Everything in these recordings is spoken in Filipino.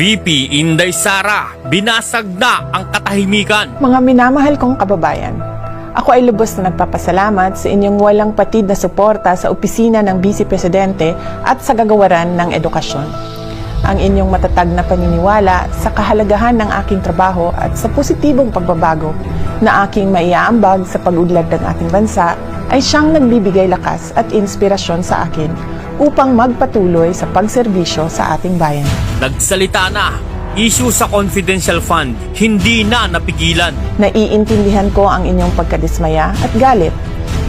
VP Inday Sara, binasag na ang katahimikan. Mga minamahal kong kababayan, ako ay lubos na nagpapasalamat sa inyong walang patid na suporta sa opisina ng Vice Presidente at sa gagawaran ng edukasyon. Ang inyong matatag na paniniwala sa kahalagahan ng aking trabaho at sa positibong pagbabago na aking maiaambag sa pag-udlad ng ating bansa ay siyang nagbibigay lakas at inspirasyon sa akin upang magpatuloy sa pagserbisyo sa ating bayan. Nagsalita na, issue sa confidential fund, hindi na napigilan. Naiintindihan ko ang inyong pagkadismaya at galit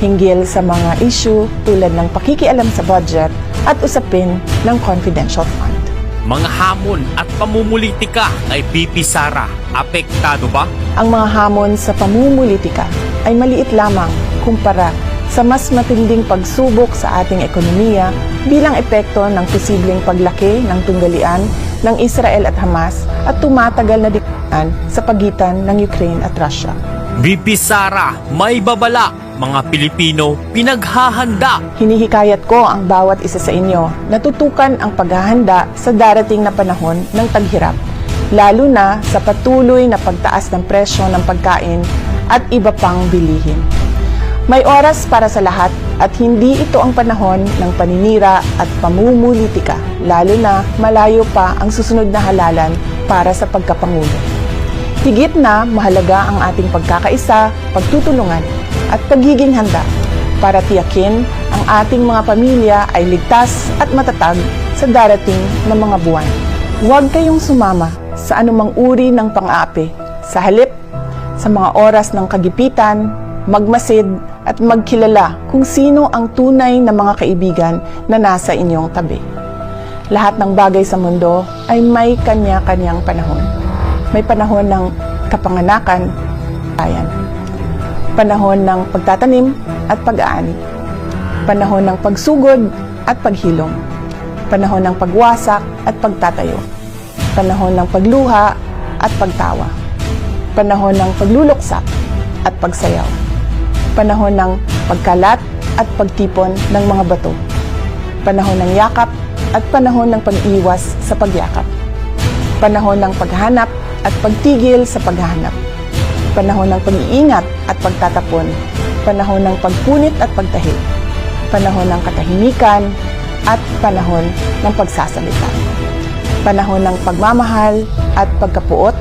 hinggil sa mga issue tulad ng pakikialam sa budget at usapin ng confidential fund. Mga hamon at pamumulitika kay VP Sara, apektado ba? Ang mga hamon sa pamumulitika ay maliit lamang kumpara sa mas matinding pagsubok sa ating ekonomiya bilang epekto ng posibleng paglaki ng tunggalian ng Israel at Hamas at tumatagal na digmaan sa pagitan ng Ukraine at Russia. VP Sara, may babala, mga Pilipino pinaghahanda. Hinihikayat ko ang bawat isa sa inyo na tutukan ang paghahanda sa darating na panahon ng taghirap, lalo na sa patuloy na pagtaas ng presyo ng pagkain at iba pang bilihin. May oras para sa lahat at hindi ito ang panahon ng paninira at pamumulitika, lalo na malayo pa ang susunod na halalan para sa pagkapangulo. Higit na mahalaga ang ating pagkakaisa, pagtutulungan at pagiging handa para tiyakin ang ating mga pamilya ay ligtas at matatag sa darating na mga buwan. Huwag kayong sumama sa anumang uri ng pang-aapi. Sa halip, sa mga oras ng kagipitan, magmasid at magkilala kung sino ang tunay na mga kaibigan na nasa inyong tabi. Lahat ng bagay sa mundo ay may kanya-kanyang panahon. May panahon ng kapanganakan, ayan. Panahon ng pagtatanim at pag-aani. Panahon ng pagsugod at paghilom. Panahon ng pagwasak at pagtatayo. Panahon ng pagluha at pagtawa. Panahon ng pagluluksa at pagsayaw. Panahon ng pagkalat at pagtipon ng mga bato. Panahon ng yakap at panahon ng pag-iwas sa pagyakap. Panahon ng paghanap at pagtigil sa paghahanap. Panahon ng pag-iingat at pagtatapon. Panahon ng pagpunit at pagtahi. Panahon ng katahimikan at panahon ng pagsasalita. Panahon ng pagmamahal at pagkapuot.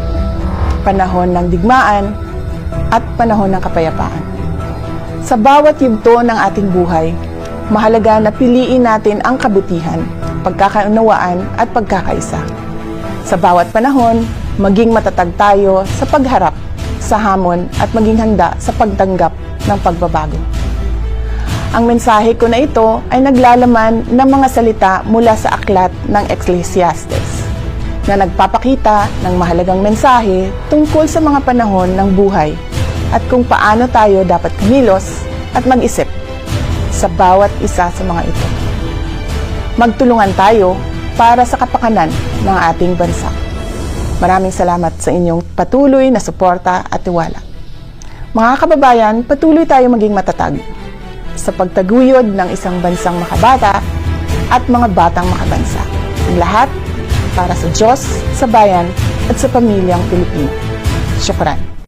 Panahon ng digmaan at panahon ng kapayapaan. Sa bawat yugto ng ating buhay, mahalaga na piliin natin ang kabutihan, pagkakaunawaan at pagkakaisa. Sa bawat panahon, maging matatag tayo sa pagharap sa hamon at maging handa sa pagtanggap ng pagbabago. Ang mensahe ko na ito ay naglalaman ng mga salita mula sa aklat ng Ecclesiastes na nagpapakita ng mahalagang mensahe tungkol sa mga panahon ng buhay at kung paano tayo dapat kumilos at mag-isip sa bawat isa sa mga ito. Magtulungan tayo para sa kapakanan ng ating bansa. Maraming salamat sa inyong patuloy na suporta at tiwala. Mga kababayan, patuloy tayo maging matatag sa pagtaguyod ng isang bansang makabata at mga batang makabansa. Ang lahat para sa Diyos, sa bayan at sa pamilyang Pilipino. Syukran.